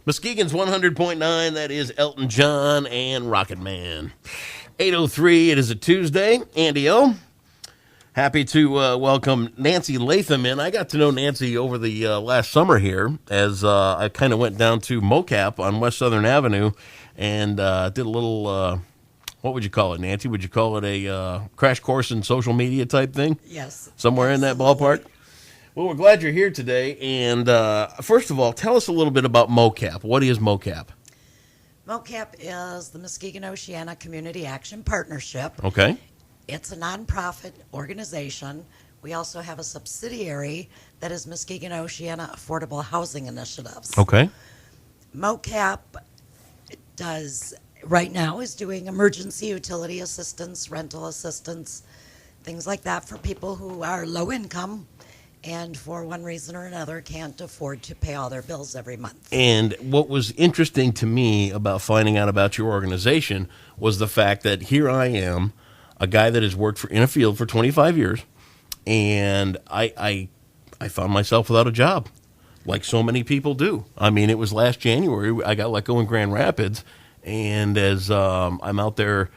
Muskegon's 100.9, that is Elton John and Rocket Man. 8:03, it is a Tuesday. Andy O, happy to welcome Nancy Latham in. I got to know Nancy over the last summer here as I kind of went down to MOCAP on West Southern Avenue and did a little, what would you call it, Nancy? Would you call it a crash course in social media type thing? Yes. Somewhere absolutely. in that ballpark? Well, we're glad you're here today. And first of all, tell us a little bit about MOCAP. What is MOCAP? MOCAP is the Muskegon Oceana Community Action Partnership. Okay. It's a nonprofit organization. We also have a subsidiary that is Muskegon Oceana Affordable Housing Initiatives. Okay. MOCAP does, right now, is doing emergency utility assistance, rental assistance, things like that for people who are low income and for one reason or another can't afford to pay all their bills every month. And what was interesting to me about finding out about your organization was the fact that here I am, a guy that has worked in a field for 25 years, and I found myself without a job, like so many people do. I mean, it was last January, I got let go in Grand Rapids, and as I'm out there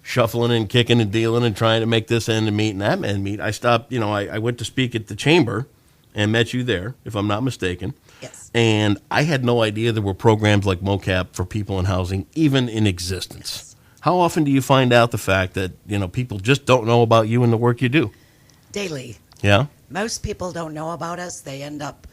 shuffling and kicking and dealing and trying to make this end meet and that end meet, I stopped, I went to speak at the chamber and met you there, if I'm not mistaken. Yes. And I had no idea there were programs like MOCAP for people in housing even in existence. Yes. How often do you find out the fact that, people just don't know about you and the work you do? Daily. Yeah? Most people don't know about us. They end up,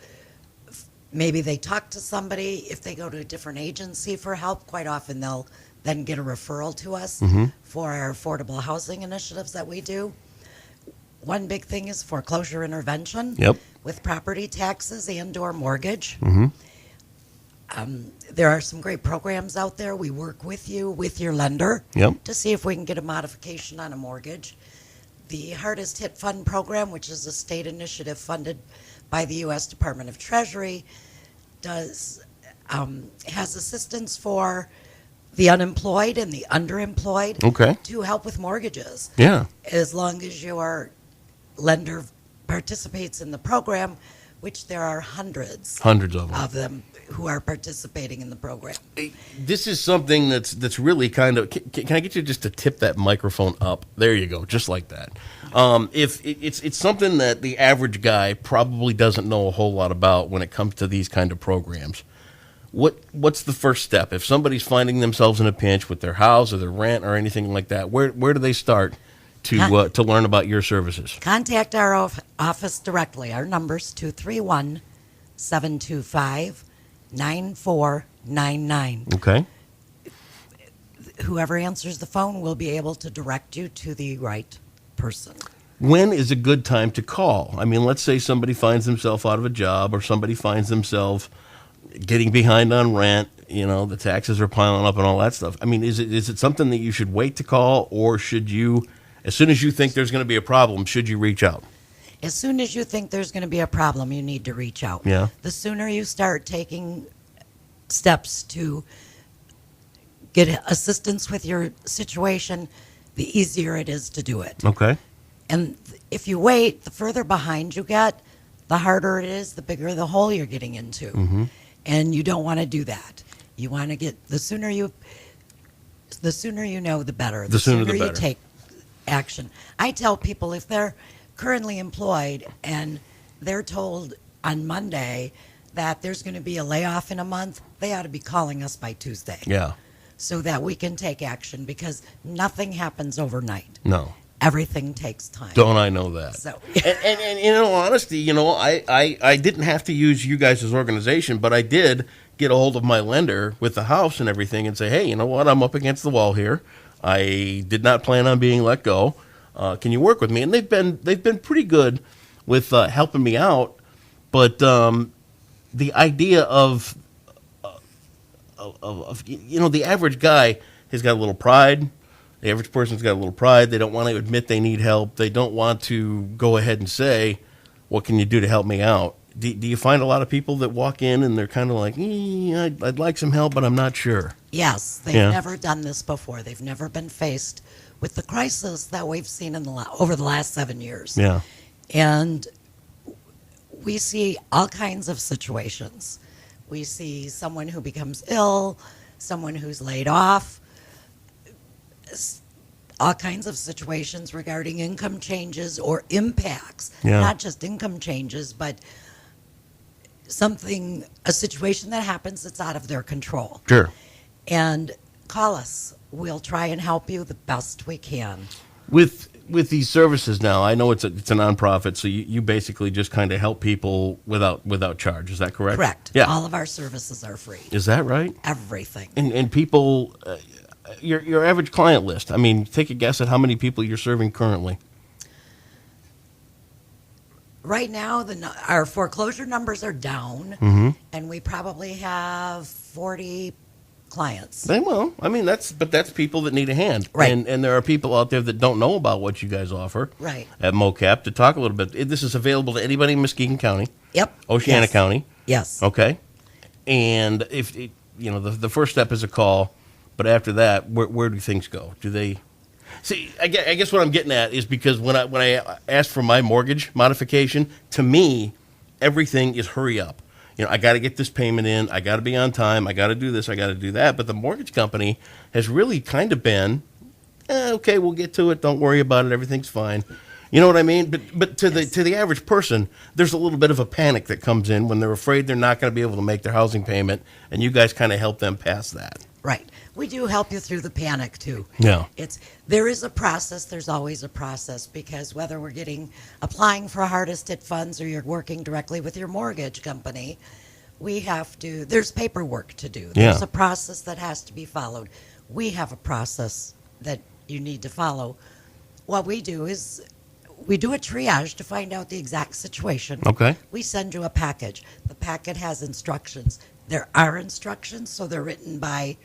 maybe they talk to somebody. If they go to a different agency for help, quite often they'll then get a referral to us for our affordable housing initiatives that we do. One big thing is foreclosure intervention with property taxes and/or mortgage. There are some great programs out there. We work with you, with your lender, to see if we can get a modification on a mortgage. The Hardest Hit Fund program, which is a state initiative funded by the U.S. Department of Treasury, has assistance for the unemployed and the underemployed to help with mortgages. Yeah. As long as your lender participates in the program, which there are hundreds of them who are participating in the program. This is something that's really kind of. Can I get you just to tip that microphone up? There you go, just like that. If it's something that the average guy probably doesn't know a whole lot about when it comes to these kind of programs. What's the first step if somebody's finding themselves in a pinch with their house or their rent or anything like that? Where do they start to learn about your services? Contact our office directly. Our number's 231-725-9499. Okay. Whoever answers the phone will be able to direct you to the right person. When is a good time to call? I mean, let's say somebody finds themselves out of a job or somebody finds themselves getting behind on rent, the taxes are piling up and all that stuff. I mean, is it something that you should wait to call, or should you, as soon as you think there's going to be a problem, should you reach out? As soon as you think there's going to be a problem, you need to reach out. Yeah. The sooner you start taking steps to get assistance with your situation, the easier it is to do it. Okay. And if you wait, the further behind you get, the harder it is, the bigger the hole you're getting into. And you don't want to do that. You want to get, the sooner you know, the better. The sooner you take action. I tell people if they're currently employed and they're told on Monday that there's going to be a layoff in a month, they ought to be calling us by Tuesday. Yeah. So that we can take action, because nothing happens overnight. No. Everything takes time. Don't I know that? So, and in all honesty, I didn't have to use you guys' organization, but I did get a hold of my lender with the house and everything and say, hey, you know what? I'm up against the wall here. I did not plan on being let go. Can you work with me? And they've been pretty good with helping me out. But the idea of the average guy has got a little pride. The average person's got a little pride. They don't want to admit they need help. They don't want to go ahead and say, what can you do to help me out? Do you find a lot of people that walk in and they're kind of like, I'd like some help, but I'm not sure? Yes, they've never done this before. They've never been faced with the crisis that we've seen over the last 7 years. Yeah. And we see all kinds of situations We see someone who becomes ill, someone who's laid off, all kinds of situations regarding income changes or impacts, not just income changes, but a situation that happens that's out of their control. Sure. And call us. We'll try and help you the best we can. With these services now, I know it's a nonprofit, so you basically just kind of help people without charge. Is that correct? Correct. Yeah. All of our services are free. Is that right? Everything. And people, your average client list, I mean, take a guess at how many people you're serving currently. Right now, our foreclosure numbers are down, and we probably have 40 clients. Well, I mean, that's people that need a hand. Right. And there are people out there that don't know about what you guys offer. Right. At MOCAP. To talk a little bit, this is available to anybody in Muskegon County. Yep. Oceana Yes. County. Yes. Okay. And if the first step is a call, but after that, where do things go? Do they see? I guess what I'm getting at is because when I asked for my mortgage modification, to me, everything is hurry up. I got to get this payment in. I got to be on time. I got to do this. I got to do that. But the mortgage company has really kind of been, okay, we'll get to it. Don't worry about it. Everything's fine. You know what I mean? But to the average person, there's a little bit of a panic that comes in when they're afraid they're not going to be able to make their housing payment, and you guys kind of help them pass that. Right. We do help you through the panic too. Yeah. There is a process. There's always a process, because whether we're applying for hardest hit funds or you're working directly with your mortgage company, there's paperwork to do. There's a process that has to be followed. We have a process that you need to follow. What we do is we do a triage to find out the exact situation. Okay. We send you a package. The packet has instructions. There are instructions, so they're written by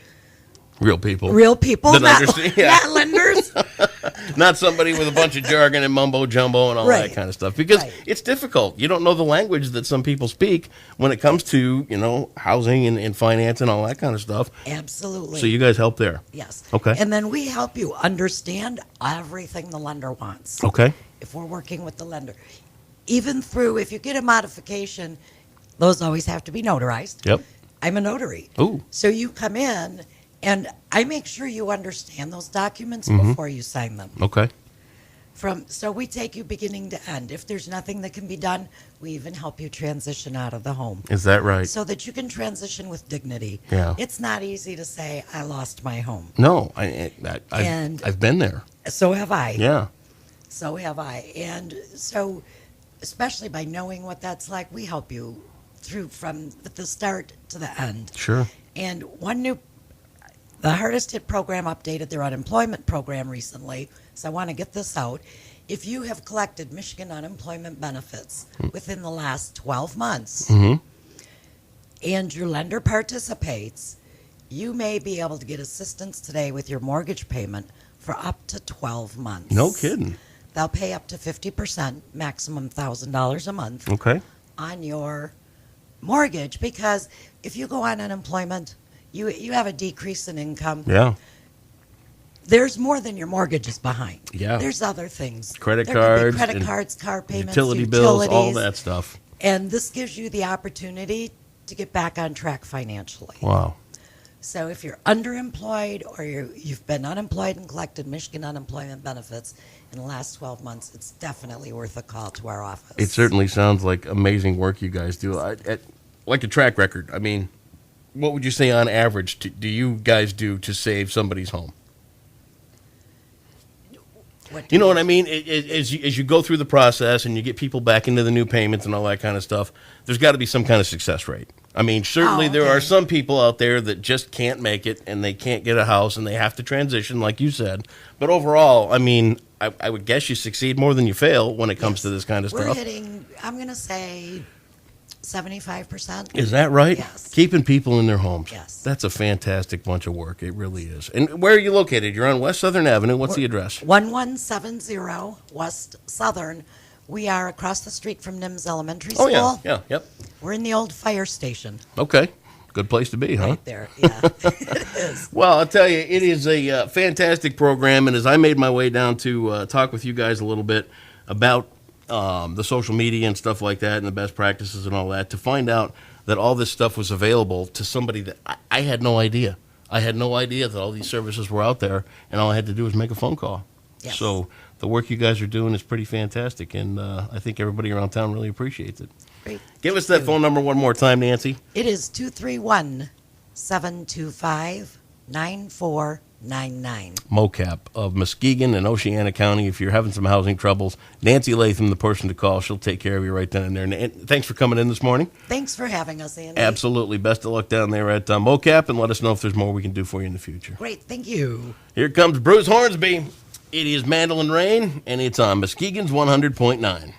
real people, not lenders. Not somebody with a bunch of jargon and mumbo jumbo and all that kind of stuff, because it's difficult. You don't know the language that some people speak when it comes to housing and finance and all that kind of stuff. Absolutely. So you guys help there. Yes. Okay. And then we help you understand everything the lender wants. Okay. If we're working with the lender, even through, if you get a modification, those always have to be notarized. Yep. I'm a notary. Ooh. So you come in, and I make sure you understand those documents before you sign them. Okay. So we take you beginning to end. If there's nothing that can be done, we even help you transition out of the home. Is that right? So that you can transition with dignity. Yeah. It's not easy to say, I lost my home. No, I've been there. So have I. Yeah. So have I. And so, especially by knowing what that's like, we help you through from the start to the end. Sure. And the Hardest Hit program updated their unemployment program recently, so I want to get this out. If you have collected Michigan unemployment benefits within the last 12 months and your lender participates, you may be able to get assistance today with your mortgage payment for up to 12 months. No kidding. They'll pay up to 50%, maximum $1,000 a month, Okay. on your mortgage, because if you go on unemployment, you have a decrease in income. Yeah. There's more than your mortgage is behind. Yeah. There's other things. Credit There could be cards. credit cards, car payments, utility bills, all that stuff. And this gives you the opportunity to get back on track financially. Wow. So if you're underemployed or you've been unemployed and collected Michigan unemployment benefits in the last 12 months, it's definitely worth a call to our office. It certainly sounds like amazing work you guys do. Like a track record. I mean, what would you say on average do you guys do to save somebody's home? You know what I mean? As you go through the process and you get people back into the new payments and all that kind of stuff, there's got to be some kind of success rate. I mean, certainly there are some people out there that just can't make it and they can't get a house and they have to transition, like you said. But overall, I mean, I would guess you succeed more than you fail when it comes to this kind of stuff. We're hitting, I'm going to say, 75%. Is that right? Yes. Keeping people in their homes. Yes. That's a fantastic bunch of work. It really is. And where are you located? You're on West Southern Avenue. What's the address? 1170 West Southern. We are across the street from Nims Elementary School. Oh, yeah. Yep. We're in the old fire station. Okay. Good place to be, huh? Right there, yeah. It is. Well, I'll tell you, it is a fantastic program. And as I made my way down to talk with you guys a little bit about the social media and stuff like that and the best practices and all that, to find out that all this stuff was available to somebody that I had no idea. I had no idea that all these services were out there, and all I had to do was make a phone call. Yes. So the work you guys are doing is pretty fantastic, and I think everybody around town really appreciates it. Great. Give us that phone number one more time, Nancy. It is 231-725-9499. MOCAP of Muskegon and Oceana County. If you're having some housing troubles, Nancy Latham, the person to call. She'll take care of you right then and there. And thanks for coming in this morning. Thanks for having us, Andy. Absolutely. Best of luck down there at MOCAP, and let us know if there's more we can do for you in the future. Great. Thank you. Here comes Bruce Hornsby. It is Mandolin Rain, and it's on Muskegon's 100.9.